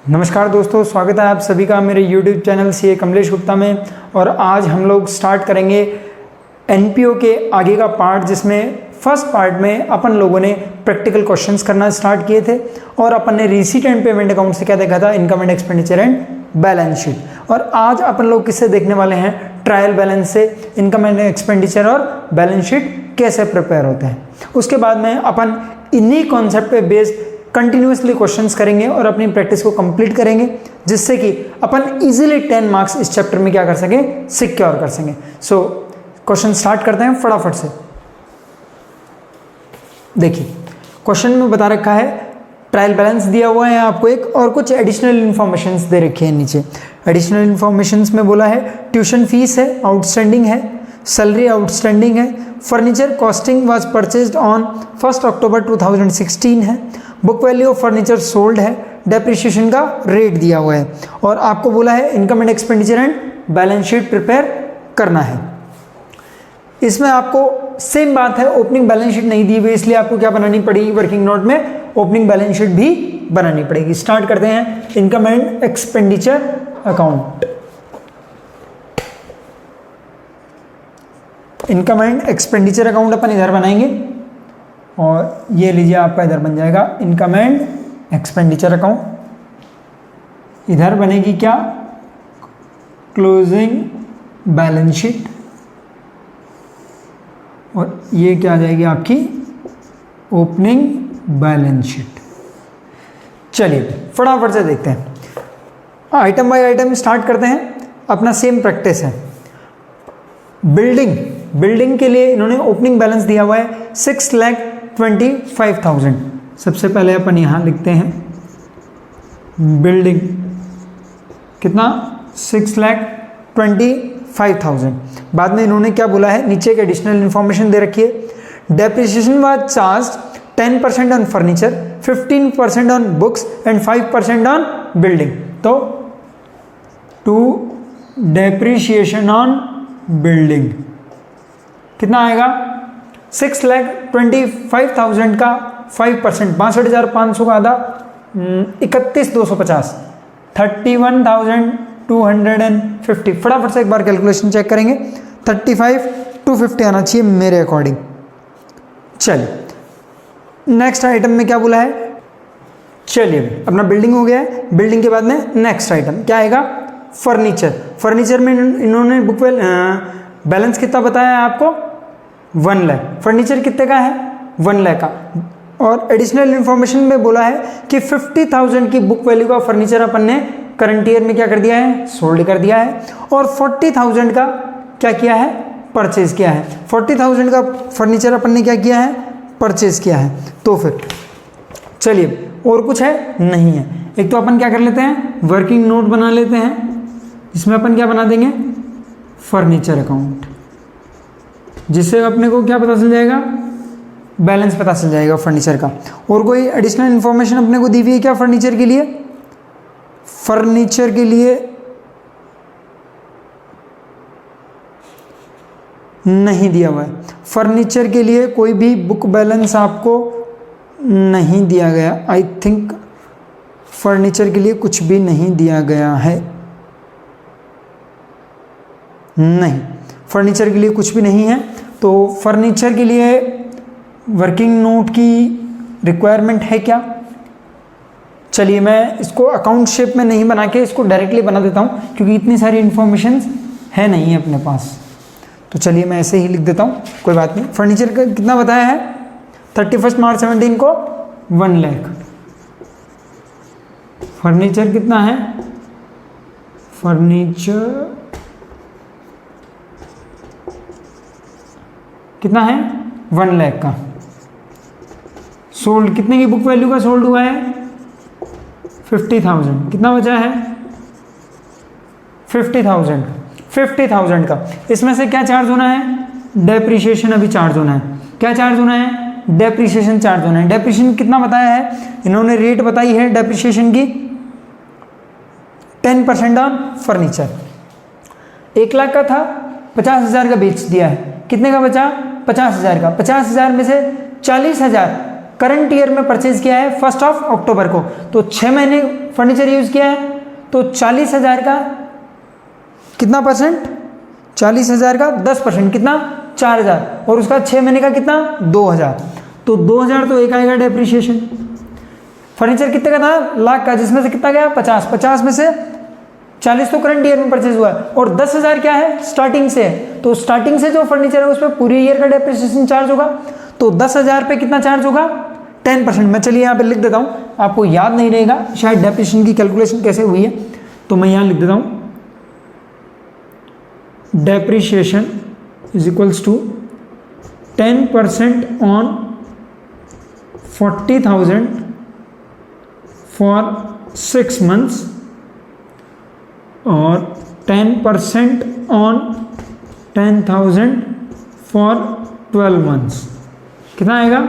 नमस्कार दोस्तों, स्वागत है आप सभी का मेरे YouTube channel CA Kamlesh Gupta में। और आज हम लोग स्टार्ट करेंगे एनपीओ के आगे का पार्ट, जिसमें फर्स्ट पार्ट में अपन लोगों ने प्रैक्टिकल क्वेश्चंस करना स्टार्ट किए थे और अपन ने रिसीट एंड पेमेंट अकाउंट से क्या देखा था, income and expenditure and balance sheet. और आज अपन लोग किससे देखने वाले हैं, ट्रायल बैलेंस से इनकम एंड एक्सपेंडिचर और बैलेंस शीट कैसे प्रिपेयर होते हैं। उसके बाद में अपन इन्हीं कॉन्सेप्ट पे बेस्ड कंटिन्यूसली क्वेश्चंस करेंगे और अपनी प्रैक्टिस को कंप्लीट करेंगे, जिससे कि अपन इजीली 10 मार्क्स इस चैप्टर में क्या कर सकें, सिक्योर कर सकें। सो क्वेश्चन स्टार्ट करते हैं फटाफट से। देखिए क्वेश्चन में बता रखा है ट्रायल बैलेंस दिया हुआ है आपको एक, और कुछ एडिशनल इन्फॉर्मेशंस दे रखी है नीचे। एडिशनल इन्फॉर्मेशंस में बोला है ट्यूशन फीस है, आउटस्टैंडिंग है, सैलरी आउटस्टैंडिंग है, furniture costing was purchased on 1 अक्टूबर 2016 है, book value of furniture sold है, डेप्रिसिएशन का रेट दिया हुआ है, और आपको बोला है income and expenditure and balance sheet prepare करना है। इसमें आपको सेम बात है, ओपनिंग बैलेंस शीट नहीं दी हुई, इसलिए आपको क्या बनानी पड़ेगी, वर्किंग नोट में ओपनिंग बैलेंस शीट भी बनानी पड़ेगी। स्टार्ट करते हैं income and expenditure account. Income and expenditure account अपन इधर बनाएंगे, और ये लीजिए आपका इधर बन जाएगा इनकम एंड एक्सपेंडिचर अकाउंट। इधर बनेगी क्या, क्लोजिंग बैलेंस शीट, और ये क्या आ जाएगी आपकी ओपनिंग बैलेंस शीट। चलिए फटाफट से देखते हैं, आइटम बाय आइटम स्टार्ट करते हैं। अपना सेम प्रैक्टिस है। बिल्डिंग के लिए इन्होंने ओपनिंग बैलेंस दिया हुआ है 6,25,000। सबसे पहले अपन यहां लिखते हैं बिल्डिंग कितना, 6,25,000। बाद में इन्होंने क्या बोला है, नीचे एक एडिशनल इंफॉर्मेशन दे रखी है, depreciation was charged 10% on furniture, 15% on books and 5% on building. तो टू डेप्रिसिएशन ऑन बिल्डिंग कितना आएगा, 6,25,000 का 5%, 62,500 का आधा 31,250, 31,250। फटाफट से एक बार कैलकुलेशन चेक करेंगे, 35,250 आना चाहिए मेरे अकॉर्डिंग। चलिए नेक्स्ट आइटम में क्या बोला है, चलिए अपना बिल्डिंग हो गया है। बिल्डिंग के बाद में नेक्स्ट आइटम क्या आएगा, फर्नीचर में इन्होंने बुक बैलेंस कितना बताया है आपको, 1 लाख। फर्नीचर कितने का है, 1 लाख का। और एडिशनल इंफॉर्मेशन में बोला है कि 50,000 की बुक वैल्यू का फर्नीचर अपन ने करंट ईयर में क्या कर दिया है, सोल्ड कर दिया है, और 40,000 का क्या किया है, परचेज किया है। 40,000 का फर्नीचर अपन ने क्या किया है, परचेज किया है। तो फिर चलिए और कुछ है, नहीं है। एक तो अपन क्या कर लेते हैं, वर्किंग नोट बना लेते हैं, इसमें अपन क्या बना देंगे, फर्नीचर अकाउंट, जिससे अपने को क्या पता चल जाएगा, बैलेंस पता चल जाएगा फर्नीचर का। और कोई एडिशनल इंफॉर्मेशन अपने को दी हुई है क्या फर्नीचर के लिए, फर्नीचर के लिए नहीं दिया हुआ है। फर्नीचर के लिए कोई भी बुक बैलेंस आपको नहीं दिया गया। आई थिंक फर्नीचर के लिए कुछ भी नहीं दिया गया है, नहीं, फर्नीचर के लिए कुछ भी नहीं है। तो फर्नीचर के लिए वर्किंग नोट की रिक्वायरमेंट है क्या, चलिए मैं इसको अकाउंट शेप में नहीं बना के इसको डायरेक्टली बना देता हूँ, क्योंकि इतनी सारी इन्फॉर्मेशन है नहीं अपने पास। तो चलिए मैं ऐसे ही लिख देता हूँ, कोई बात नहीं। फर्नीचर का कितना बताया है, 31 मार्च 17 को 1 लाख। फर्नीचर कितना है, फर्नीचर कितना है, 1 लाख का। सोल्ड कितने की बुक वैल्यू का सोल्ड हुआ है, 50,000। कितना बचा है, 50,000 का। इसमें से क्या चार्ज होना है, डेप्रिसिएशन अभी चार्ज होना है। क्या चार्ज होना है, डेप्रिसिएशन चार्ज होना है। डेप्रिसिएशन कितना बताया है, इन्होंने रेट बताई है डेप्रिसिएशन की 10% ऑन फर्नीचर। 1 लाख का था, 50,000 का बेच दिया है, कितने का बचा, 50,000 का। 50,000 में से 40,000 करंट ईयर में परचेज किया है 1 अक्टूबर को, तो 6 महीने फर्नीचर यूज किया है, तो 40,000 का कितना परसेंट, 40,000 का 10% कितना 4,000, और उसका 6 महीने का कितना 2,000, तो 2,000 तो एक आएगा डेप्रिसिएशन। फर्नीचर कितने का था, लाख का, जिसमें से कितना गया 50, 50 में से 40 तो करंट ईयर में परचेज हुआ है, और 10,000 क्या है स्टार्टिंग से है, तो स्टार्टिंग से जो फर्नीचर है उस पर पूरे ईयर का डेप्रिसिएशन चार्ज होगा, तो 10,000 पे कितना चार्ज होगा 10%। मैं चलिए यहाँ पे लिख देता हूँ, आपको याद नहीं रहेगा शायद डेप्रिसिएशन की कैलकुलेशन कैसे हुई है, तो मैं यहाँ लिख देता हूँ depreciation is equals to 10% on 40,000 for 6 months और 10% ऑन 10,000 फॉर 12 months। कितना आएगा,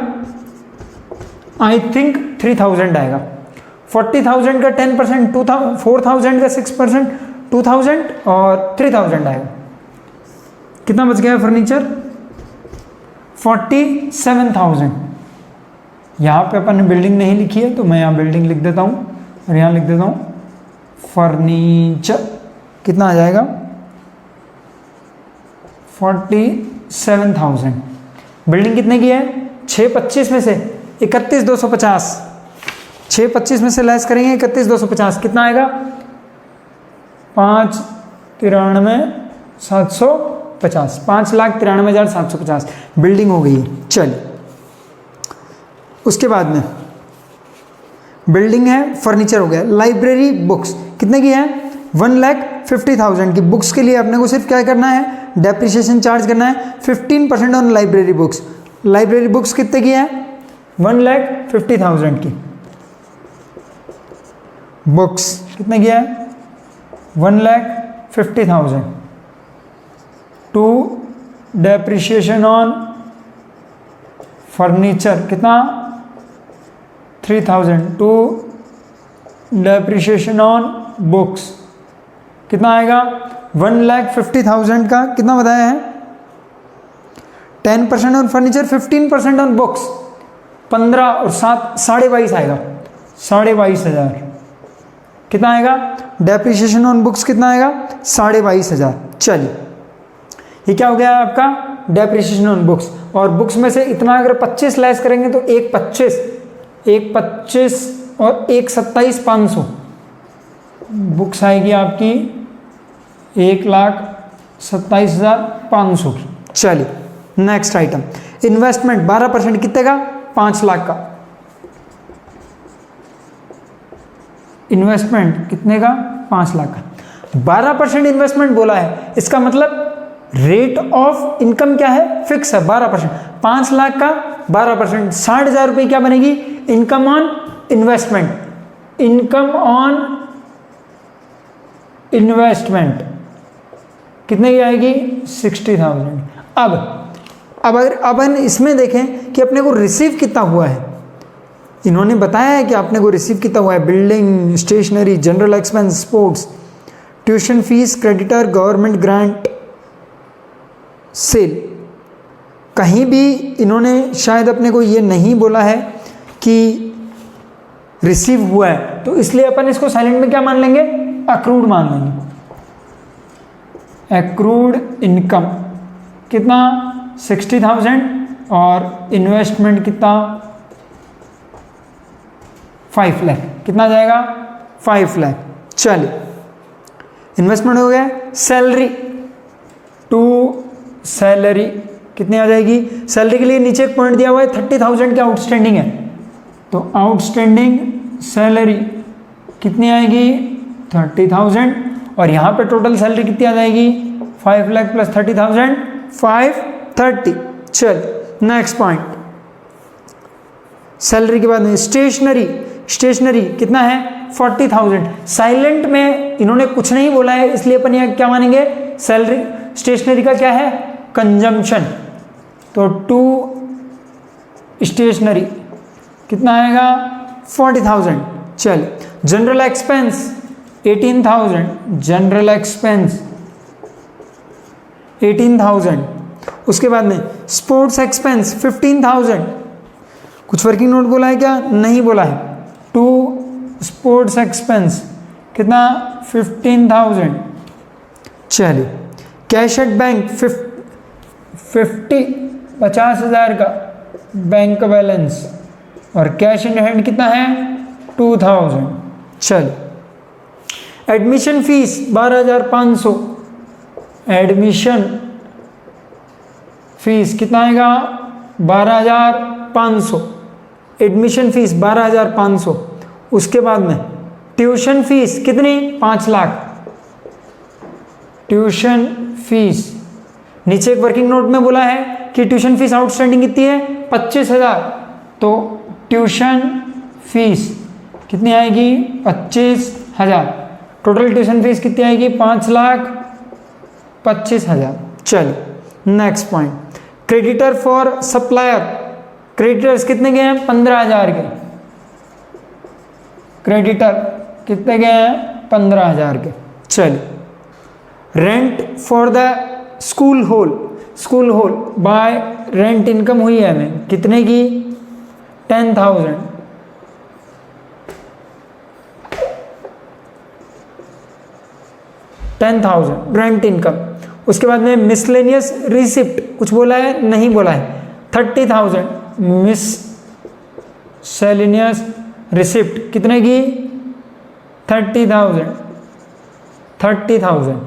आई थिंक 3,000 आएगा। 40,000 का 10%, 4,000 का 6%, 2,000 और 3,000 आएगा। कितना बच गया फर्नीचर 47,000। यहाँ पे अपन ने बिल्डिंग नहीं लिखी है, तो मैं यहाँ बिल्डिंग लिख देता हूँ और यहाँ लिख देता हूँ फर्नीचर। कितना आ जाएगा 47,000। बिल्डिंग कितने की है 625 में से 31,250, 625 में से लेस करेंगे 31,250, कितना आएगा 5,93,750, 5,93,750 बिल्डिंग हो गई है। चलिए उसके बाद में बिल्डिंग है, फर्नीचर हो गया। लाइब्रेरी बुक्स कितने की है 1,50,000 की बुक्स के लिए अपने को सिर्फ क्या करना है डेप्रिसिएशन चार्ज करना है 15% on library books. Library books कितने की है 1,50,000 की बुक्स, कितने की है 1,50,000 टू डेप्रिसिएशन ऑन फर्नीचर कितना 3,000 टू डेप्रिसिएशन ऑन बुक्स कितना आएगा 1,50,000 का कितना बताया है 10% ऑन फर्नीचर 15% ऑन बुक्स 15 और 7 22,500 आएगा 22,500 कितना आएगा डेप्रिसिएशन ऑन बुक्स कितना आएगा 22,500। चलिए ये क्या हो गया आपका डेप्रिसिएशन ऑन बुक्स। और बुक्स में से इतना अगर 25 लेस करेंगे तो एक 25 और एक 27,500 बुक्स आएगी आपकी 1,27,500 की। चलिए नेक्स्ट आइटम इन्वेस्टमेंट 12% कितने का 5 लाख का। इन्वेस्टमेंट कितने का 5 लाख का। 12% इन्वेस्टमेंट बोला है, इसका मतलब रेट ऑफ इनकम क्या है फिक्स है 12%। 5 लाख का 12% 60,000 रुपये क्या बनेगी income on investment. Income on investment कितने की आएगी 60,000। अब अगर इसमें देखें कि अपने को रिसीव कितना हुआ है, इन्होंने बताया है कि आपने को रिसीव कितना हुआ है building stationery general expense sports tuition fees creditor government grant sale. कहीं भी इन्होंने शायद अपने को ये नहीं बोला है कि रिसीव हुआ है, तो इसलिए अपन इसको साइलेंट में क्या मान लेंगे अक्रूड मान लेंगे। एक्रूड इनकम कितना 60,000 और इन्वेस्टमेंट कितना 5 लाख कितना जाएगा 5 लाख। चलिए इन्वेस्टमेंट हो गया। सैलरी टू सैलरी कितनी आ जाएगी। सैलरी के लिए नीचे एक पॉइंट दिया हुआ है 30,000 की आउटस्टैंडिंग है, तो आउटस्टैंडिंग सैलरी कितनी आएगी 30,000 और यहाँ पे टोटल सैलरी कितनी आ जाएगी 5 लाख प्लस 30,000 530। चल नेक्स्ट पॉइंट सैलरी के बाद में स्टेशनरी कितना है 40,000। साइलेंट में इन्होंने कुछ नहीं बोला है, इसलिए अपन यहाँ क्या मानेंगे सैलरी स्टेशनरी का क्या है कंजम्पशन, तो टू स्टेशनरी कितना आएगा 40,000। चल जनरल एक्सपेंस 18,000 जनरल एक्सपेंस 18,000। उसके बाद में स्पोर्ट्स एक्सपेंस 15,000। कुछ वर्किंग नोट बोला है क्या? नहीं बोला है। टू स्पोर्ट्स एक्सपेंस कितना? 15,000। चलिए कैश एट बैंक 50,000 का बैंक का बैलेंस, और कैश इन हैंड कितना है? 2,000। चलिए एडमिशन फीस 12,500, एडमिशन फीस कितना आएगा? 12,500, एडमिशन फीस 12,500। उसके बाद में ट्यूशन फीस कितनी? 5 लाख ट्यूशन फीस। नीचे एक वर्किंग नोट में बोला है कि ट्यूशन फीस आउटस्टैंडिंग कितनी है? 25,000। तो ट्यूशन फीस कितनी आएगी? 25,000। टोटल ट्यूशन फीस कितनी आएगी? 5,25,000। चलिए next point, creditor for supplier, creditors कितने गए हैं? 15,000 के। क्रेडिटर कितने गए हैं? 15,000 के। चलिए rent for the school hall, school hall bye rent income हुई है हमें कितने की? 10,000। 10,000 रेंट इनकम। उसके बाद में मिसलेनियस रिसिप्ट कुछ बोला है? नहीं बोला है। 30,000 मिसलेनियस रिसिप्ट कितने की? 30,000। 30,000।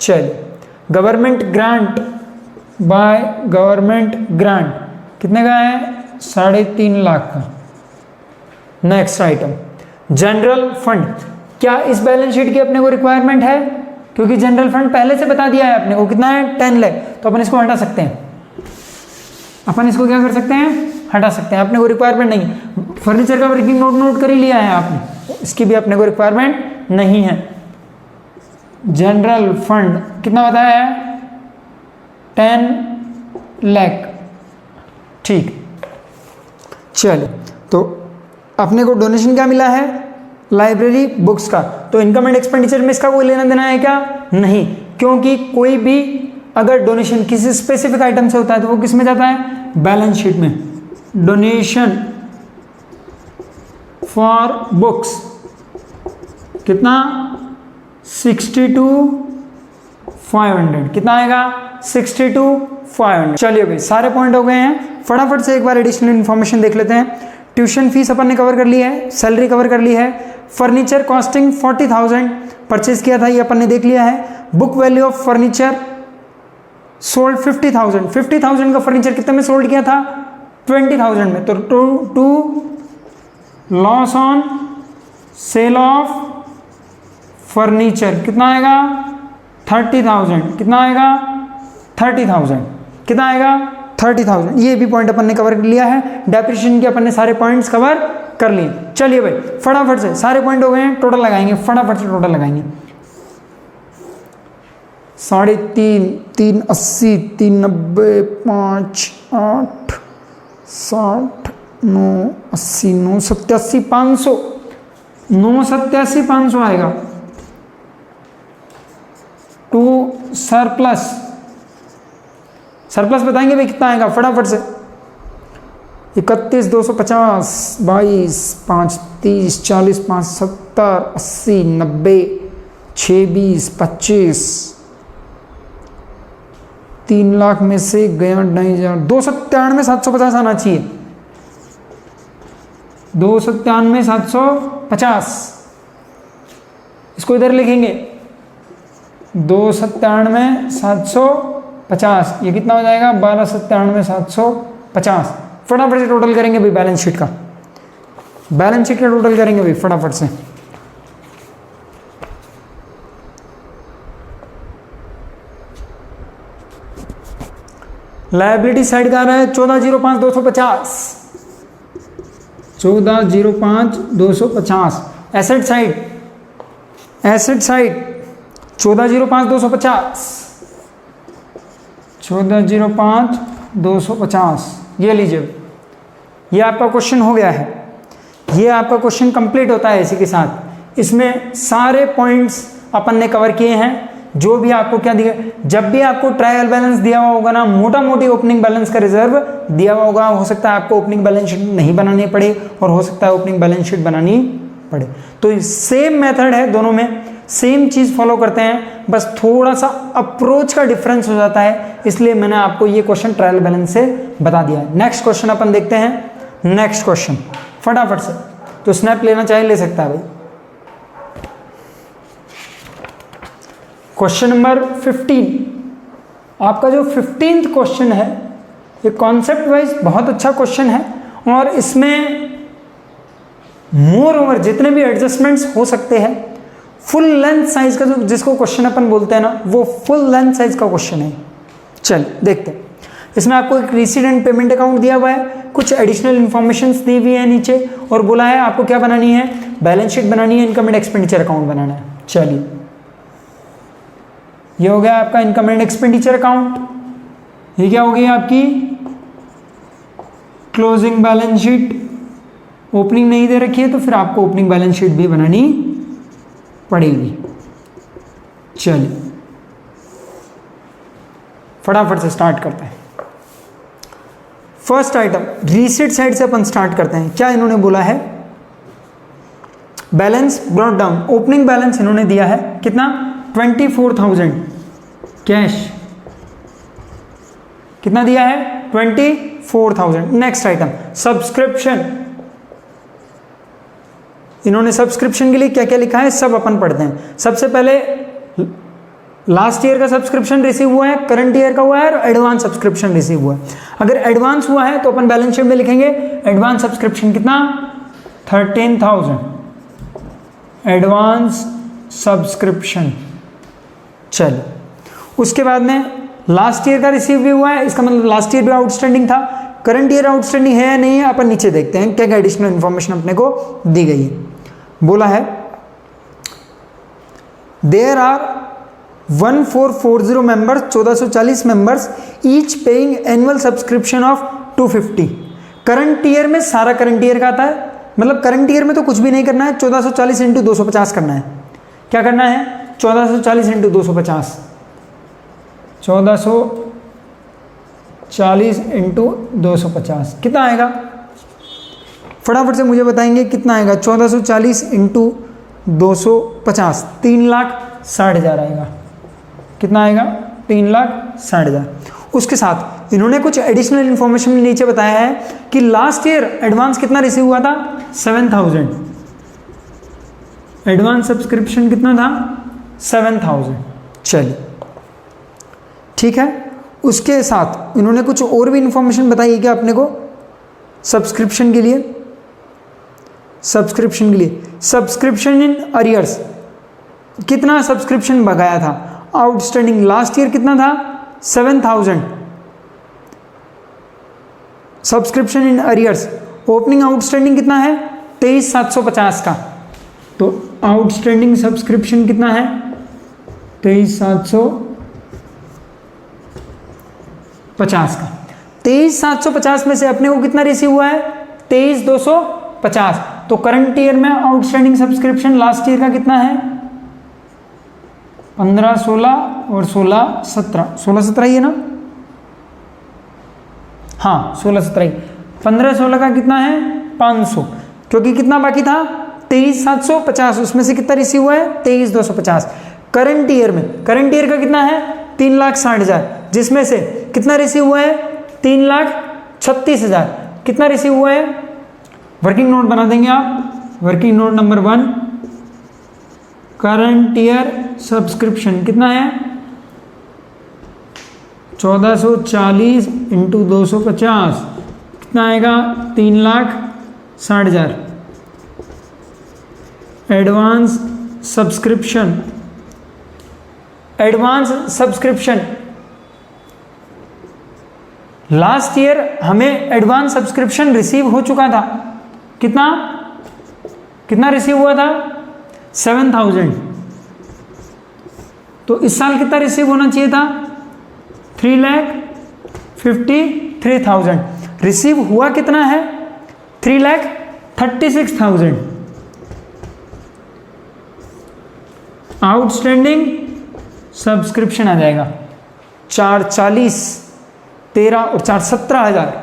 चलिए government grant by government grant कितने का है? 3.5 लाख का। नेक्स्ट आइटम जनरल फंड, क्या इस बैलेंस शीट की अपने को रिक्वायरमेंट है? क्योंकि जनरल फंड पहले से बता दिया है अपने को कितना है? 10 लाख। तो अपन इसको हटा सकते हैं, अपन इसको क्या कर सकते हैं? हटा सकते हैं, अपने को रिक्वायरमेंट नहीं। फर्नीचर का वर्किंग नोट कर ही लिया है आपने, इसकी भी अपने को रिक्वायरमेंट नहीं है। जनरल फंड कितना बताया है? 10 लाख। ठीक, चलिए तो अपने को डोनेशन क्या मिला है? लाइब्रेरी बुक्स का। तो इनकम एंड एक्सपेंडिचर में इसका कोई लेना देना है क्या? नहीं, क्योंकि कोई भी अगर डोनेशन किसी स्पेसिफिक आइटम से होता है तो वो किस में जाता है? बैलेंस शीट में। डोनेशन फॉर बुक्स कितना? 62,500। कितना आएगा? 62,500। चलिए भाई सारे पॉइंट हो गए हैं। फटाफट से एक बार एडिशनल इन्फॉर्मेशन देख लेते हैं। ट्यूशन फीस अपन ने कवर कर ली है, सैलरी कवर कर ली है, फर्नीचर कॉस्टिंग 40,000 परचेज किया था, ये अपन ने देख लिया है। Book value of furniture sold 50,000। 50,000 का फर्नीचर कितने में सोल्ड किया था? 20,000 में। तो to loss on sale of furniture कितना आएगा? 30,000। कितना आएगा? 30,000। कितना आएगा? 30,000। ये भी पॉइंट अपन ने कवर कर लिया है। डेप्रिसिएशन के अपन ने सारे पॉइंट्स कवर कर लिए। चलिए भाई फटाफट से सारे पॉइंट हो गए हैं, टोटल लगाएंगे, फटाफट से टोटल लगाएंगे। 3.5, 380, 390, 5, 8, 60, 9, 80, 987, 500, 987, 500 आएगा। टू सरप्लस, सरप्लस बताएंगे भाई कितना आएगा फटाफट से। 31,250, 22, 5, 30, 40, 5, 70, 80, 90, 6, 20, 25, 3 लाख में से गया 2,900, 297,750 आना चाहिए। 297,750 इसको इधर लिखेंगे। 297,750 ये कितना हो जाएगा? 12,97,750। फटाफट से टोटल करेंगे भाई बैलेंस शीट का, बैलेंस शीट का टोटल करेंगे भाई फटाफट से। लायबिलिटी साइड का आ रहा है 14,05,250, 14,05,250। Asset side, asset side 14,05,250, 14,05,250। ये लीजिए, ये आपका क्वेश्चन हो गया है, ये आपका क्वेश्चन कंप्लीट होता है इसी के साथ। इसमें सारे पॉइंट्स अपन ने कवर किए हैं जो भी आपको क्या दिया, जब भी आपको ट्रायल बैलेंस दिया हुआ होगा ना, मोटा मोटी ओपनिंग बैलेंस का रिजर्व दिया हुआ होगा, हो सकता है आपको ओपनिंग बैलेंस शीट नहीं बनानी पड़े और हो सकता है ओपनिंग बैलेंस शीट बनानी पड़े। तो सेम मेथड है, दोनों में सेम चीज फॉलो करते हैं, बस थोड़ा सा अप्रोच का डिफरेंस हो जाता है, इसलिए मैंने आपको ये क्वेश्चन ट्रायल बैलेंस से बता दिया है। नेक्स्ट क्वेश्चन अपन देखते हैं। नेक्स्ट क्वेश्चन फटाफट से, तो स्नैप लेना चाहे ले सकता है भाई। क्वेश्चन नंबर 15, आपका जो 15th क्वेश्चन है, ये कॉन्सेप्ट वाइज बहुत अच्छा क्वेश्चन है और इसमें मोर ओवर जितने भी एडजस्टमेंट्स हो सकते हैं, फुल लेंथ साइज का जो जिसको क्वेश्चन अपन बोलते हैं ना, वो फुल लेंथ साइज का क्वेश्चन है। चल देखते हैं। इसमें आपको एक रिसीडेंट पेमेंट अकाउंट दिया हुआ है, कुछ एडिशनल इंफॉर्मेशन दी हुई है नीचे और बोला है आपको क्या बनानी है, बैलेंस शीट बनानी है, इनकम एंड एक्सपेंडिचर अकाउंट बनाना है। चलिए, ये हो गया आपका इनकम एंड एक्सपेंडिचर अकाउंट। ये क्या हो गई आपकी क्लोजिंग बैलेंस शीट। ओपनिंग नहीं दे रखी है तो फिर आपको ओपनिंग बैलेंस शीट भी बनानी पड़ेगी। चलिए फटाफट से स्टार्ट करते हैं। फर्स्ट आइटम रीसीट साइड से अपन स्टार्ट करते हैं। क्या इन्होंने बोला है, balance brought down, opening balance इन्होंने दिया है कितना, 24,000 कैश। कितना दिया है, 24,000। नेक्स्ट आइटम सब्सक्रिप्शन, इन्होंने सब्सक्रिप्शन के लिए क्या क्या लिखा है सब अपन पढ़ते हैं। सबसे पहले लास्ट ईयर का सब्सक्रिप्शन रिसीव हुआ है, करंट ईयर का हुआ है और एडवांस सब्सक्रिप्शन रिसीव हुआ है। अगर एडवांस हुआ है तो अपन बैलेंस शीट में लिखेंगे एडवांस सब्सक्रिप्शन कितना, 13,000 एडवांस सब्सक्रिप्शन। चलिए, उसके बाद में लास्ट ईयर का रिसीव भी हुआ है, इसका मतलब लास्ट ईयर भी आउटस्टैंडिंग था। करंट ईयर आउटस्टैंडिंग है या नहीं है, अपन नीचे देखते हैं क्या क्या एडिशनल इंफॉर्मेशन अपने को दी गई है। बोला है there are 1440 members, 1440 members each paying annual subscription of 250। Current year में सारा करंट ईयर का आता है, मतलब करंट ईयर में तो कुछ भी नहीं करना है, 1440 इंटू 250 करना है। क्या करना है, 1440 इंटू 250, 1440 इंटू 250 कितना आएगा, फटाफट से मुझे बताएंगे कितना आएगा। 1440 इंटू 250 3,60,000 आएगा। कितना आएगा, 3,60,000। उसके साथ इन्होंने कुछ एडिशनल इंफॉर्मेशन नीचे बताया है कि लास्ट ईयर एडवांस कितना रिसीव हुआ था, 7,000। एडवांस सब्सक्रिप्शन कितना था, 7,000। चलिए ठीक है। उसके साथ इन्होंने कुछ और भी इंफॉर्मेशन बताई है क्या अपने को सब्सक्रिप्शन के लिए, सब्सक्रिप्शन के लिए सब्सक्रिप्शन इन अरियर्स, कितना सब्सक्रिप्शन भगाया था, आउटस्टैंडिंग लास्ट ईयर कितना था, 7,000 subscription in arrears. Opening outstanding कितना है, 23,750 का। तो आउटस्टैंडिंग सब्सक्रिप्शन कितना है, 23,750 का। 23,750 में से अपने को कितना रिसीव हुआ है, 23,250। तो करंट ईयर में आउटस्टैंडिंग सब्सक्रिप्शन लास्ट ईयर का कितना है, 15, 16 और 16, 17, 16, 17 ही है ना, हाँ 16, 17। 15, 16 का कितना है, 500, क्योंकि कितना बाकी था, 23,750, उसमें से कितना रिसीव हुआ है, 23,250। करंट ईयर में, करंट ईयर का कितना है, 3,60,000, जिसमें से कितना रिसीव हुआ है, 3,36,000। कितना रिसीव हुआ है, वर्किंग नोट बना देंगे आप। Working note number 1, current year subscription कितना है, 1440 इंटू 250 कितना आएगा, 3,60,000। Advance subscription, advance subscription last year हमें एडवांस सब्सक्रिप्शन रिसीव हो चुका था, कितना कितना रिसीव हुआ था, 7,000। तो इस साल कितना रिसीव होना चाहिए था, 3,53,000। रिसीव हुआ कितना है, 3,36,000। आउटस्टैंडिंग सब्सक्रिप्शन आ जाएगा 440, 13 और 4 17,000,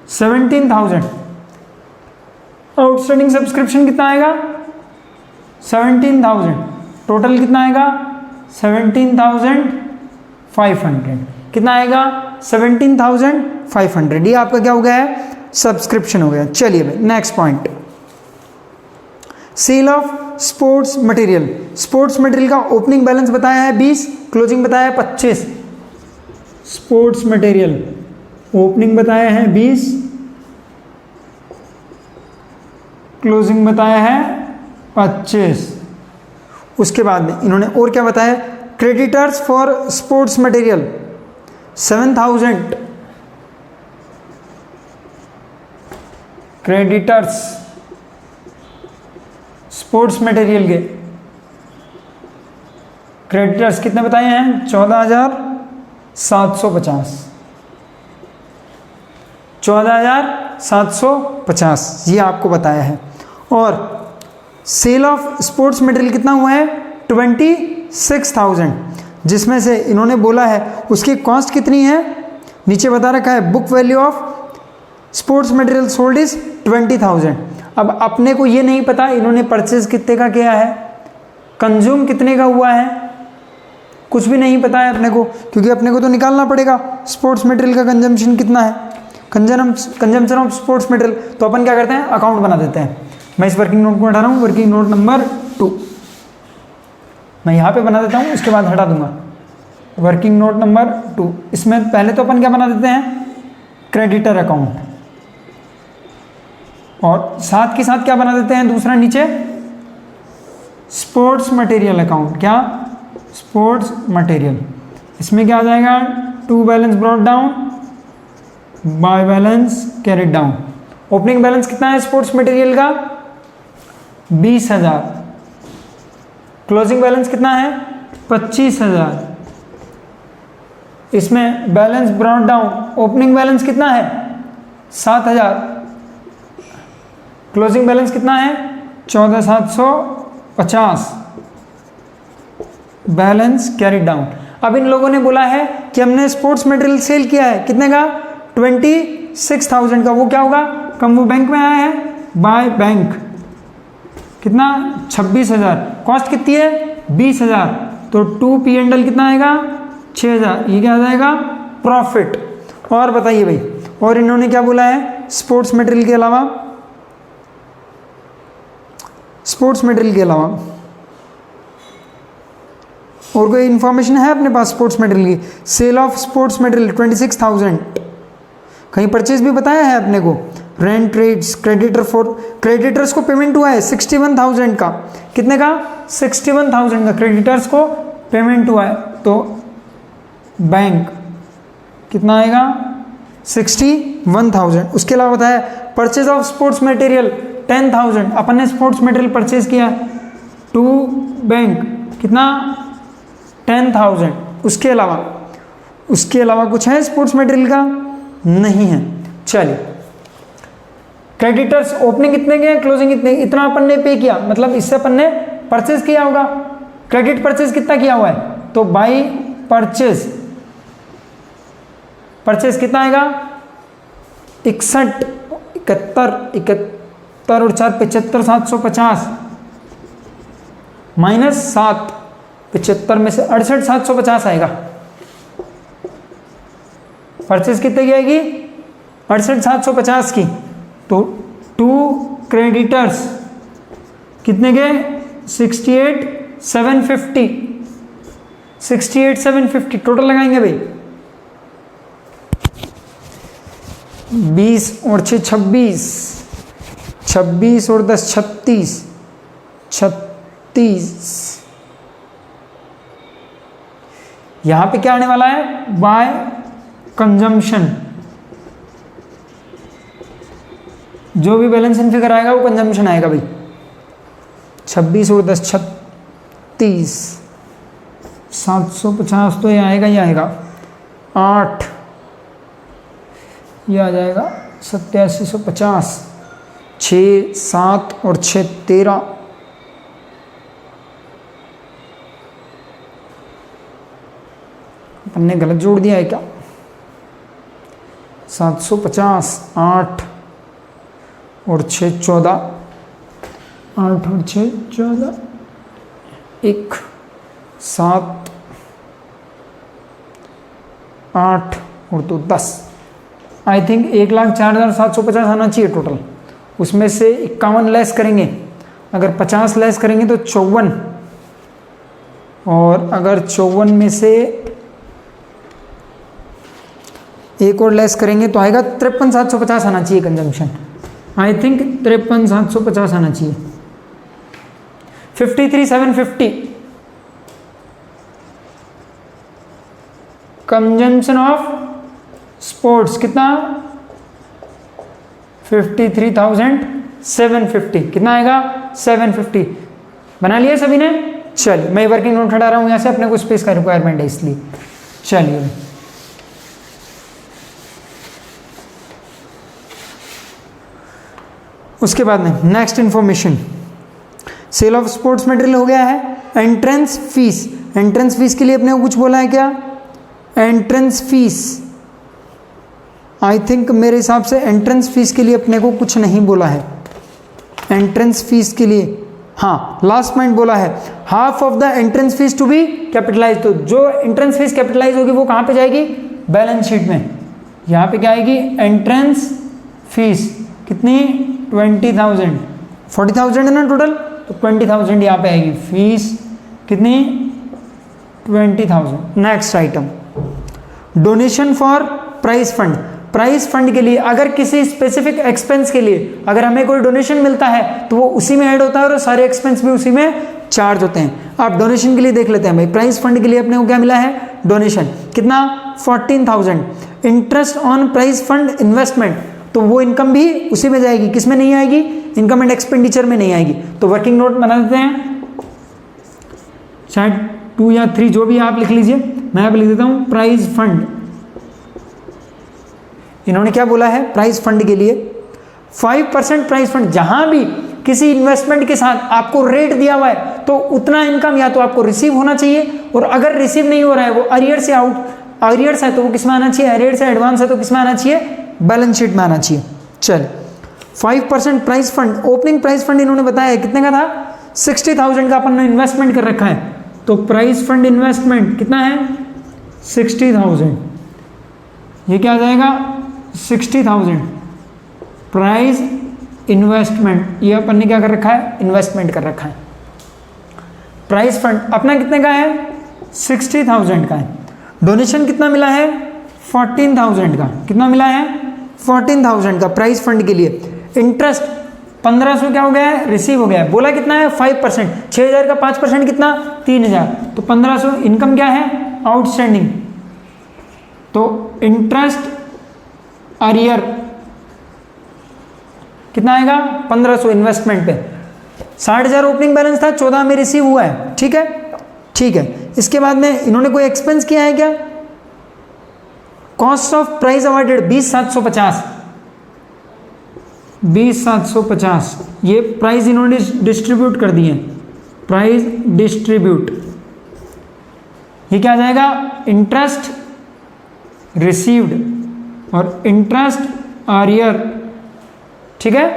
17,000। आउटस्टैंडिंग सब्सक्रिप्शन कितना आएगा 17,000, टोटल कितना आएगा 17,500, कितना आएगा 17,500। ये आपका क्या हो गया है सब्सक्रिप्शन हो गया। चलिए भाई next point, sale of sports material. Sports material का ओपनिंग बैलेंस बताया है 20, क्लोजिंग बताया है 25। स्पोर्ट्स मटेरियल ओपनिंग बताया है 20, क्लोजिंग बताया है 25। उसके बाद में इन्होंने और क्या बताया, creditors for sports material 7,000, creditors sports material के क्रेडिटर्स कितने बताए हैं 14,750, 14,750 ये आपको बताया है। और सेल ऑफ स्पोर्ट्स मटेरियल कितना हुआ है 26,000, जिसमें से इन्होंने बोला है उसकी कॉस्ट कितनी है, नीचे बता रखा है book value of sports material sold is 20,000। अब अपने को ये नहीं पता इन्होंने परचेज कितने का किया है, कंज्यूम कितने का हुआ है, कुछ भी नहीं पता है अपने को, क्योंकि अपने को तो निकालना पड़ेगा स्पोर्ट्स मटेरियल का कंजम्पशन कितना है, कंजम्पशन ऑफ स्पोर्ट्स मटेरियल। तो अपन क्या करते हैं अकाउंट बना देते हैं। मैं इस वर्किंग नोट को हटा रहा हूँ, वर्किंग नोट नंबर 2 मैं यहाँ पे बना देता हूँ, उसके बाद हटा दूंगा। वर्किंग नोट नंबर 2, इसमें पहले तो अपन क्या बना देते हैं क्रेडिटर अकाउंट, और साथ के साथ क्या बना देते हैं दूसरा नीचे स्पोर्ट्स मटेरियल अकाउंट। क्या स्पोर्ट्स मटेरियल, इसमें क्या आ जाएगा to balance brought down by balance carried down. Opening balance कितना है स्पोर्ट्स मटेरियल का 20,000, क्लोजिंग बैलेंस कितना है 25,000। इसमें balance brought down opening balance कितना है 7,000, क्लोजिंग बैलेंस कितना है 14,750, बैलेंस कैरिड डाउन। अब इन लोगों ने बोला है कि हमने स्पोर्ट्स मटेरियल सेल किया है कितने का 26,000 का, वो क्या होगा कम वो बैंक में आया है बाय बैंक कितना 26,000, कॉस्ट कितनी है 20,000, तो 2P&L कितना आएगा 6,000, ये क्या आ जाएगा प्रॉफिट। और बताइए भाई, और इन्होंने क्या बोला है स्पोर्ट्स मटेरियल के अलावा, स्पोर्ट्स मटेरियल के अलावा और कोई इंफॉर्मेशन है अपने पास स्पोर्ट्स मटेरियल की। सेल ऑफ स्पोर्ट्स मटेरियल 26,000, कहीं परचेज भी बताया है अपने को। Rent rates creditor for, creditors को पेमेंट हुआ है 61,000 का, कितने का 61,000 का क्रेडिटर्स को पेमेंट हुआ है, तो बैंक कितना आएगा 61,000। उसके अलावा बताया परचेज ऑफ स्पोर्ट्स मटेरियल 10,000, अपन ने स्पोर्ट्स मटेरियल परचेज किया टू बैंक कितना 10,000। उसके अलावा कुछ है स्पोर्ट्स मटेरियल का नहीं है। चलिए क्रेडिटर्स ओपनिंग कितने के हैं क्लोजिंग कितने, इतना अपन ने पे किया, मतलब इससे अपन ने परचेज किया होगा। क्रेडिट परचेज कितना किया हुआ है, तो बाई परचेज, परचेज कितना आएगा 61, 71 और 4 75,750 माइनस 7, 75 में से 68,750 आएगा। परचेज कितने की आएगी 68,750 की, तो टू क्रेडिटर्स कितने के 68,750 टोटल लगाएंगे भाई 20 और 6 26, 26 और 10 36, यहां पे क्या आने वाला है बाय कंजम्पशन, जो भी बैलेंस इन फिगर आएगा वो कंजम्पशन आएगा भाई। 26 और 10 36, 750 तो ये आएगा 8, ये आ जाएगा 8750, 6 7 और 6 13, अपन ने गलत जोड़ दिया है क्या? 750, 8 और 6 14, 8 और 6 14, 1 7 8 और 2 10। आई थिंक 1,04,750 आना चाहिए टोटल। उसमें से 51 लेस करेंगे, अगर 50 लेस करेंगे तो 54, और अगर 54 में से एक और लेस करेंगे तो आएगा 53,750 आना चाहिए कंजम्पशन। आई थिंक 53,750 आना चाहिए। 53,750 कंजम्पशन ऑफ स्पोर्ट्स कितना? 53,750 कितना आएगा? 750। बना लिया सभी ने? चलिए मैं वर्किंग नोट हटा रहा हूं यहां से, अपने को स्पेस का रिक्वायरमेंट है इसलिए। चलिए उसके बाद में next information, sale of sports material हो गया है। एंट्रेंस फीस, एंट्रेंस फीस के लिए अपने को कुछ बोला है क्या? एंट्रेंस फीस आई थिंक मेरे हिसाब से एंट्रेंस फीस के लिए अपने को कुछ नहीं बोला है। एंट्रेंस फीस के लिए हाँ लास्ट पॉइंट बोला है, half of the entrance fees to be capitalize. तो जो एंट्रेंस फीस कैपिटलाइज होगी वो कहाँ पे जाएगी? बैलेंस शीट में। यहाँ पे क्या आएगी? एंट्रेंस फीस कितनी? 20,000, 40,000 है ना टोटल, तो 20,000 यहाँ पे आएगी फीस कितनी? 20,000। Next item, donation for prize fund. Prize fund के लिए अगर किसी स्पेसिफिक एक्सपेंस के लिए अगर हमें कोई डोनेशन मिलता है तो वो उसी में ऐड होता है और सारे एक्सपेंस भी उसी में चार्ज होते हैं। आप डोनेशन के लिए देख लेते हैं भाई, प्राइज फंड के लिए अपने को क्या मिला है? डोनेशन कितना? 14,000। Interest on prize fund investment, तो वो इनकम भी उसी में जाएगी, किस में नहीं आएगी? इनकम एंड एक्सपेंडिचर में नहीं आएगी। तो वर्किंग नोट बना देते हैं, शायद 2 या 3 जो भी आप लिख लीजिए, मैं अब लिख देता हूं प्राइज फंड। इन्होंने क्या बोला है प्राइज फंड के लिए? 5% प्राइज फंड। जहां भी किसी इन्वेस्टमेंट के साथ आपको रेट दिया हुआ है तो उतना इनकम या तो आपको रिसीव होना चाहिए, और अगर रिसीव नहीं हो रहा है, वो अरियर से आउट, अरियर्स है तो वो किस में आना चाहिए? अरियर से एडवांस है तो किस में आना चाहिए? बैलेंस शीट में आना चाहिए। चल 5% price fund, opening price fund इन्होंने बताया कितने का था? 60,000 का अपन ने इन्वेस्टमेंट कर रखा है, तो प्राइस फंड इन्वेस्टमेंट कितना है? 60,000। ये क्या आ जाएगा? 60,000 प्राइस इन्वेस्टमेंट, ये अपन ने क्या कर रखा है? इन्वेस्टमेंट कर रखा है। प्राइस फंड अपना कितने का है? 60,000 का है। डोनेशन कितना मिला है? 14,000 का। कितना मिला है? 14,000 का प्राइस फंड के लिए। इंटरेस्ट 1500 क्या हो गया है? रिसीव हो गया है। बोला कितना है? 5%। 6,000 का 5% कितना? 3,000। तो 1500 इनकम क्या है? आउटस्टैंडिंग। तो इंटरेस्ट अरियर कितना आएगा? 1500 इन्वेस्टमेंट पे। 60,000 ओपनिंग बैलेंस था, 14 में रिसीव हुआ है। ठीक है, ठीक है। इसके बाद में इन्होंने कोई एक्सपेंस किया है क्या? कॉस्ट ऑफ प्राइज अवॉर्डेड 20,750, 20,750 ये प्राइज इन्होंने डिस्ट्रीब्यूट कर दिए। प्राइज डिस्ट्रीब्यूट, ये क्या आ जाएगा? इंटरेस्ट रिसीव्ड और इंटरेस्ट अरियर। ठीक है,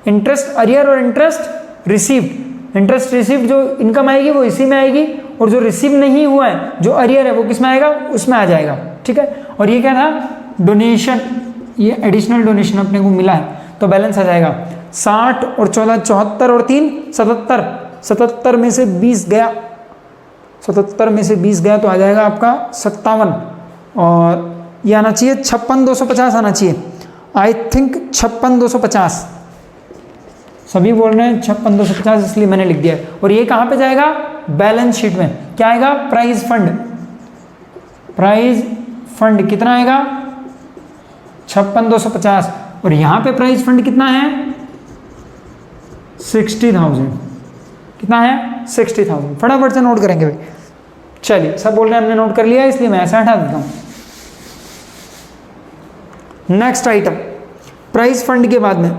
इंटरेस्ट अरियर और इंटरेस्ट रिसीव्ड। इंटरेस्ट रिसीव्ड जो इनकम आएगी वो इसी में आएगी, और जो रिसीव नहीं हुआ है, जो अरियर है, वो किस में आएगा? उसमें आ जाएगा। ठीक है, और ये क्या था? डोनेशन, ये एडिशनल डोनेशन अपने को मिला है, तो बैलेंस आ जाएगा 60 और 14 74 और 3 77। 77 में से 20 गया, 77 में से 20 गया तो आ जाएगा आपका 57, और ये आना चाहिए 56,250 आना चाहिए। आई थिंक 56,250, सभी बोल रहे हैं 56,250, इसलिए मैंने लिख दिया। और ये कहाँ पे जाएगा? बैलेंस शीट में। क्या आएगा? Prize fund. प्राइज फंड कितना आएगा? 56,250। और यहाँ पे प्राइज फंड कितना है? 60,000। कितना है? 60,000। फटाफट से नोट करेंगे भाई। चलिए, सब बोल रहे हैं हमने नोट कर लिया, इसलिए मैं ऐसा हटा देता हूँ। नेक्स्ट आइटम, प्राइज फंड के बाद में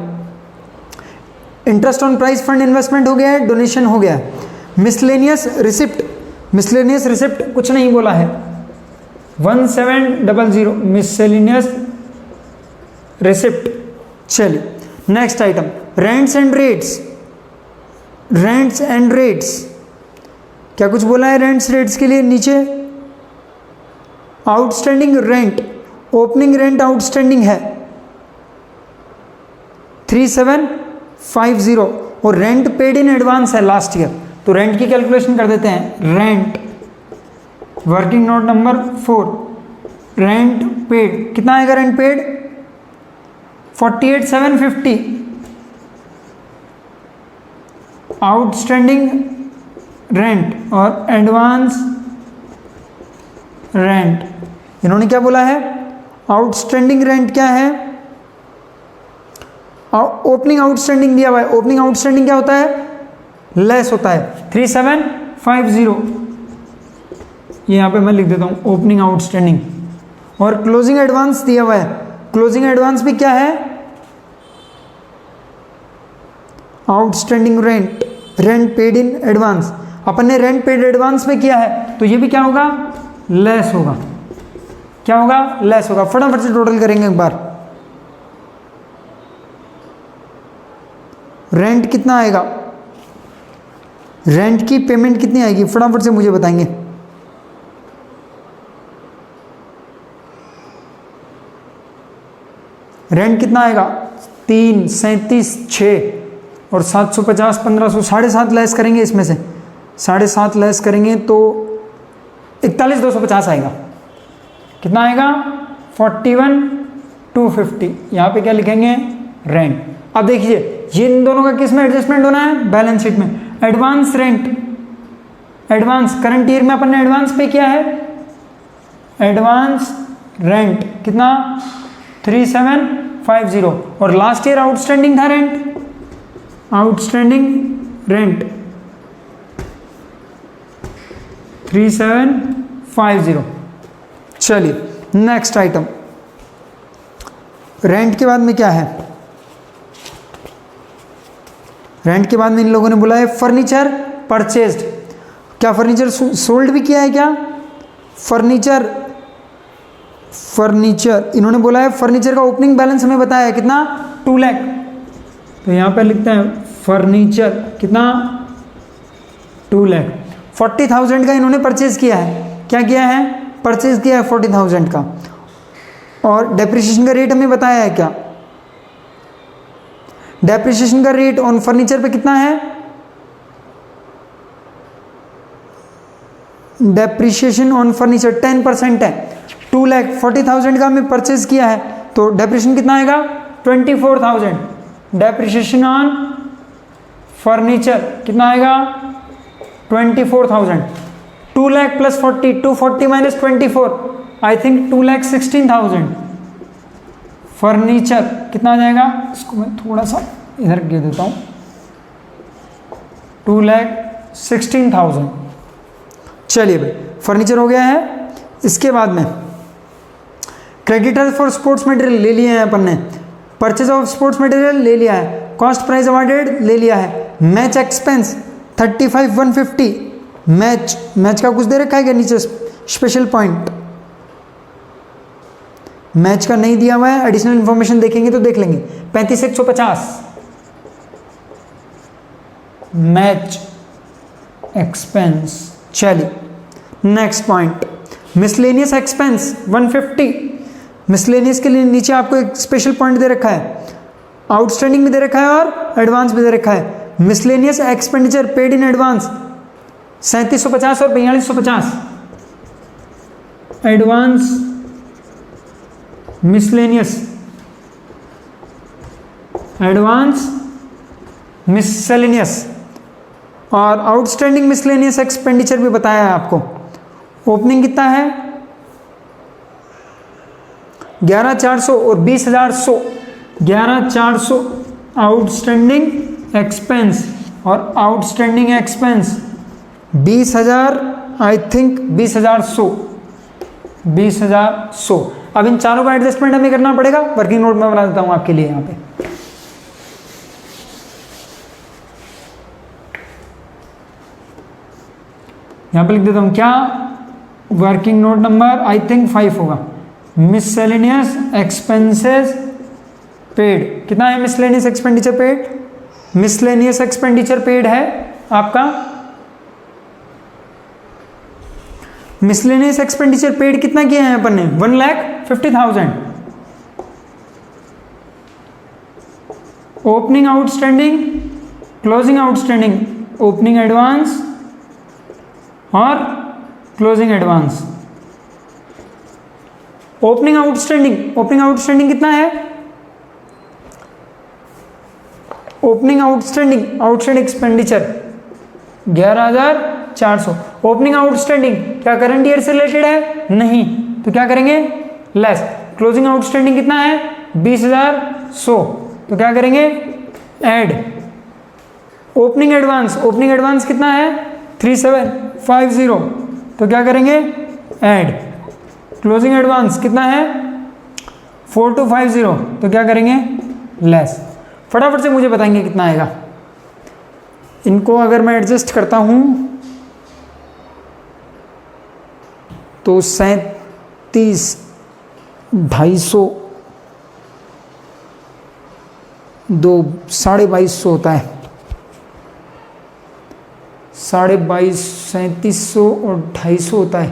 interest on prize fund investment हो गया है, डोनेशन हो गया है। मिसलेनियस रिसिप्ट, मिसलेनियस रिसिप्ट कुछ नहीं बोला है, 1700 मिसलेनियस रिसिप्ट। चलिए next item, rents and rates. Rents and rates क्या कुछ बोला है रेंट्स रेट्स के लिए? नीचे outstanding rent, opening rent outstanding है 3750 और रेंट पेड इन एडवांस है लास्ट ईयर, तो रेंट की कैलकुलेशन कर देते हैं। Rent working note number 4, rent paid कितना आएगा? रेंट पेड 48,750, आउटस्टैंडिंग रेंट और एडवांस रेंट। इन्होंने क्या बोला है? आउटस्टैंडिंग रेंट क्या है? ओपनिंग आउटस्टैंडिंग दिया हुआ है। ओपनिंग आउटस्टैंडिंग क्या होता है? लेस होता है 3750, ये यहाँ पे मैं लिख देता हूँ ओपनिंग आउटस्टैंडिंग। और क्लोजिंग एडवांस दिया हुआ है। क्लोजिंग एडवांस भी क्या है? Outstanding rent, rent paid in advance. अपन ने रेंट पेड एडवांस में किया है तो ये भी क्या होगा? लेस होगा। क्या होगा? लेस होगा। फटाफट से टोटल करेंगे एक बार। रेंट कितना आएगा? रेंट की पेमेंट कितनी आएगी? फटाफट से मुझे बताएंगे। रेंट कितना आएगा? 3, 37, 6 और 750, 1500, 7.5 लेस करेंगे इसमें से, 7.5 लेस करेंगे तो 41,250 आएगा। कितना आएगा? 41,250। यहाँ पे क्या लिखेंगे? रेंट। अब देखिए ये इन दोनों का किस में एडजस्टमेंट होना है? बैलेंस शीट में। Advance rent, advance current year में अपन ने एडवांस पे किया है, एडवांस रेंट कितना? 3750 और लास्ट ईयर आउटस्टैंडिंग था रेंट, आउटस्टैंडिंग रेंट 3750। चलिए नेक्स्ट आइटम, रेंट के बाद में क्या है? रेंट के बाद में इन लोगों ने बोला है फर्नीचर परचेज्ड। क्या फर्नीचर सोल्ड भी किया है क्या? फर्नीचर, फर्नीचर इन्होंने बोला है फर्नीचर का ओपनिंग बैलेंस हमें बताया है कितना? 2 लाख। तो यहाँ पे लिखते हैं फर्नीचर कितना? 2 लाख। 40,000 का इन्होंने परचेज किया है। क्या किया है? परचेज किया है 40,000 का। और डेप्रिसिएशन का रेट हमें बताया है क्या? डेप्रिसिएशन का रेट ऑन फर्नीचर पे कितना है? डेप्रिसिएशन ऑन फर्नीचर 10% है। 2 लाख 40,000 का हमें परचेज किया है तो डेप्रिसिएशन कितना आएगा? 24,000। डेप्रिसिएशन ऑन फर्नीचर कितना आएगा? 24,000। 2 lakh plus 40, 240 minus 24, I think 2,16,000। Furniture कितना आ जाएगा? इसको मैं थोड़ा सा इधर गिर देता हूँ, 2,16,000। चलिए भाई फर्नीचर हो गया है। इसके बाद में क्रेडिटर फॉर स्पोर्ट्स मटेरियल ले लिए हैं अपन ने, परचेज ऑफ स्पोर्ट्स मटेरियल ले लिया है, कॉस्ट प्राइस अवॉर्डेड ले लिया है, मैच एक्सपेंस 35,150। मैच का कुछ दे रखा है क्या नीचे? स्पेशल पॉइंट मैच का नहीं दिया हुआ है, एडिशनल इंफॉर्मेशन देखेंगे तो देख लेंगे। 35,150 मैच एक्सपेंस। चलिए next point, miscellaneous expense 150। Miscellaneous के लिए नीचे आपको एक स्पेशल पॉइंट दे रखा है, आउटस्टैंडिंग भी दे रखा है और एडवांस भी दे रखा है। Miscellaneous expenditure paid in advance 3750 और 4250। एडवांस मिसलेनियस, एडवांस मिसलेनियस और आउटस्टैंडिंग मिसलेनियस एक्सपेंडिचर भी बताया है आपको। ओपनिंग कितना है? 11,400 और 20,100। 11,400 आउटस्टैंडिंग एक्सपेंस और आउटस्टैंडिंग एक्सपेंस 20,000, आई थिंक 20,100। 20,100। अब इन चारों का एडजस्टमेंट हमें करना पड़ेगा। वर्किंग नोट में बना देता हूं आपके लिए यहाँ पे। यहाँ पे लिख देता हूँ क्या, working note number I think 5 होगा। मिससेलेनियस एक्सपेंसेस पेड, कितना है miscellaneous expenditure paid? Miscellaneous expenditure paid है आपका, मिसलेनियस एक्सपेंडिचर पेड कितना किया है अपन ने? 1,50,000। Opening outstanding, closing outstanding, opening advance और क्लोजिंग एडवांस। ओपनिंग आउटस्टैंडिंग कितना है? Opening outstanding expenditure 11,400। Opening outstanding क्या करंट ईयर से रिलेटेड है? नहीं, तो क्या करेंगे? लेस। क्लोजिंग आउटस्टैंडिंग कितना है? 20,100, तो क्या करेंगे? ऐड। ओपनिंग एडवांस कितना है? 3,750, तो क्या करेंगे? ऐड। क्लोजिंग एडवांस कितना है? 4,250, तो क्या करेंगे? लेस। फटाफट से मुझे बताएंगे कितना आएगा। इनको अगर मैं एडजस्ट करता हूं तो 37,250 22,500 होता है। 22,500 3700 और 250 होता है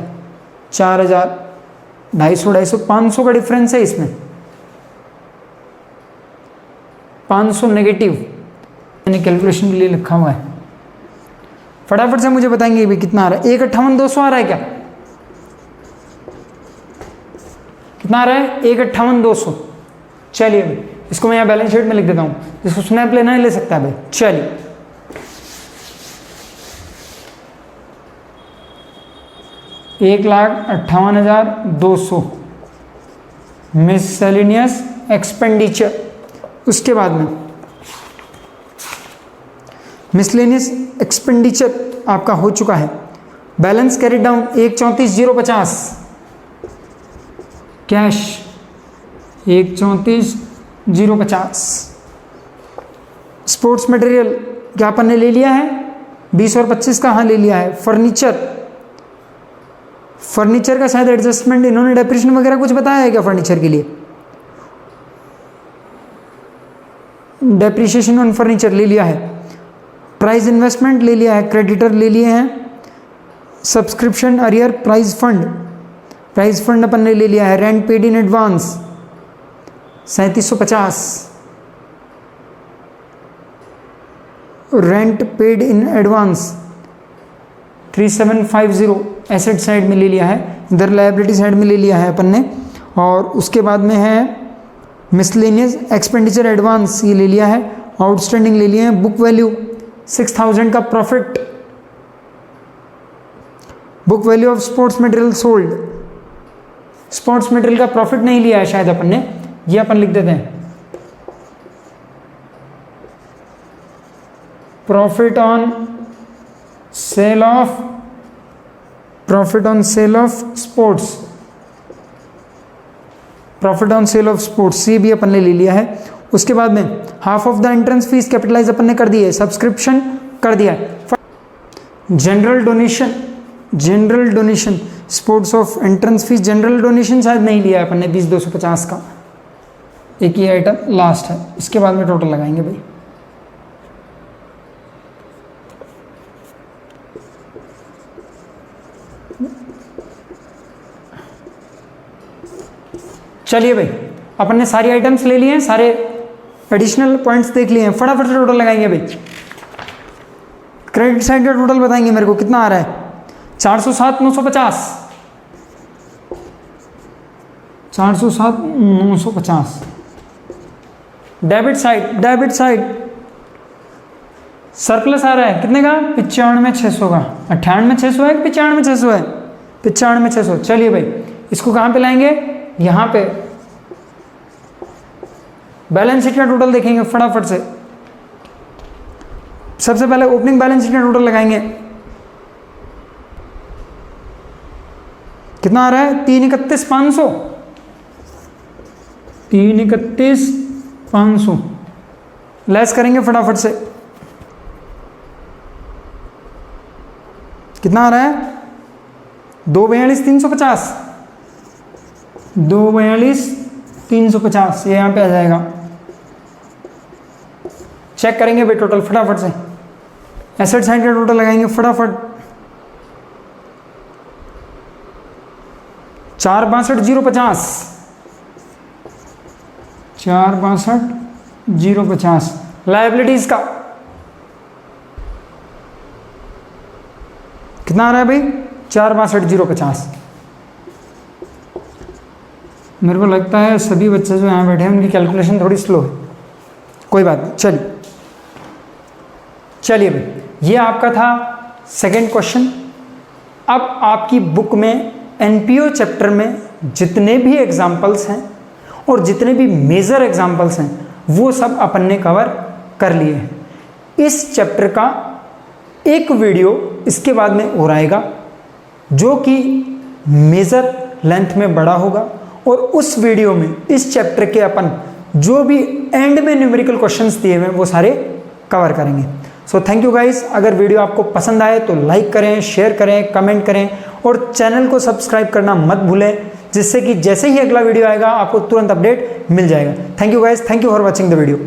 4,000। 250 500 का डिफरेंस है इसमें, 500 नेगेटिव मैंने कैलकुलेशन के लिए लिखा हुआ है। फटाफट से मुझे बताएंगे भी कितना आ रहा है। 1,58,200 आ रहा है क्या? कितना आ रहा है? 1,58,200। चलिए भाई, इसको मैं यहाँ बैलेंस शीट में लिख देता हूँ, जिसको स्नैप लेना है ले सकता है भाई। चलिए, $1,58,200 मिससेलेनियस एक्सपेंडिचर। उसके बाद में मिसलेनियस एक्सपेंडिचर आपका हो चुका है। Balance carried down 1,34,050 cash, 1,34,050। Sports material क्या अपन ने ले लिया है? 20 और 25 का हाँ ले लिया है। फर्नीचर का शायद एडजस्टमेंट इन्होंने डेप्रिसिएशन वगैरह कुछ बताया है क्या फर्नीचर के लिए? डेप्रिसिएशन ऑन फर्नीचर ले लिया है। प्राइस इन्वेस्टमेंट ले लिया है। क्रेडिटर ले लिए हैं। सब्सक्रिप्शन अरियर प्राइस फंड अपन ने ले लिया है। Rent paid in advance 3750। Rent paid in advance 3750 asset side में ले लिया है। इधर लायबिलिटी साइड में ले लिया है अपन ने। और उसके बाद में है मिसलेनियस एक्सपेंडिचर एडवांस, ये ले लिया है। आउटस्टैंडिंग ले लिए हैं। बुक वैल्यू 6,000 का profit. Book value of sports material sold, sports material का प्रॉफिट नहीं लिया है शायद अपन ने, ये अपन लिख देते हैं। Profit on sale of sports, profit on sale of sports, ये भी अपन ने ले लिया है। उसके बाद में half of the entrance fees capitalise अपन ने कर दी है। सब्सक्रिप्शन कर दिया है। General donation sports of entrance fees, general donation शायद नहीं लिया है अपन ने 20,250 का। एक ही आइटम लास्ट है, इसके बाद में टोटल लगाएंगे भाई। चलिए भाई, अपन ने सारी आइटम्स ले लिए हैं, सारे एडिशनल पॉइंट्स देख लिए हैं। फटाफट से टोटल लगाएंगे भाई। क्रेडिट साइड का टोटल बताएंगे मेरे को कितना आ रहा है। 407,950, 407,950। डेबिट साइड सरप्लस आ रहा है कितने का? 95,600 का। 98,600 है कि 95,600 है? 95,600। चलिए भाई, इसको कहाँ पे लाएंगे? यहाँ पे बैलेंस शीट का टोटल देखेंगे फटाफट से। सबसे पहले ओपनिंग बैलेंस शीट का टोटल लगाएंगे। कितना आ रहा है? 331,500, 331,500 लेस करेंगे फटाफट से। कितना आ रहा है 242 350, 242 350 ये यहाँ पे आ जाएगा। चेक करेंगे भाई टोटल फटाफट से, एसेट साइड का टोटल लगाएंगे फटाफट। 462,050, 462,050। लायबिलिटीज का कितना आ रहा है भाई 462,050। मेरे को लगता है सभी बच्चे जो यहाँ बैठे हैं उनकी कैलकुलेशन थोड़ी स्लो है, कोई बात नहीं। चलिए भाई ये आपका था सेकंड क्वेश्चन। अब आपकी बुक में एनपीओ चैप्टर में जितने भी एग्जाम्पल्स हैं और जितने भी मेजर एग्जाम्पल्स हैं वो सब अपन ने कवर कर लिए हैं। इस चैप्टर का एक वीडियो इसके बाद में और आएगा जो कि मेजर लेंथ में बड़ा होगा, और उस वीडियो में इस चैप्टर के अपन जो भी एंड में न्यूमेरिकल क्वेश्चंस दिए हुए हैं वो सारे कवर करेंगे। So thank you guys. अगर वीडियो आपको पसंद आए तो लाइक करें, शेयर करें, कमेंट करें और चैनल को सब्सक्राइब करना मत भूलें, जिससे कि जैसे ही अगला वीडियो आएगा आपको तुरंत अपडेट मिल जाएगा। Thank you guys, thank you for watching the video.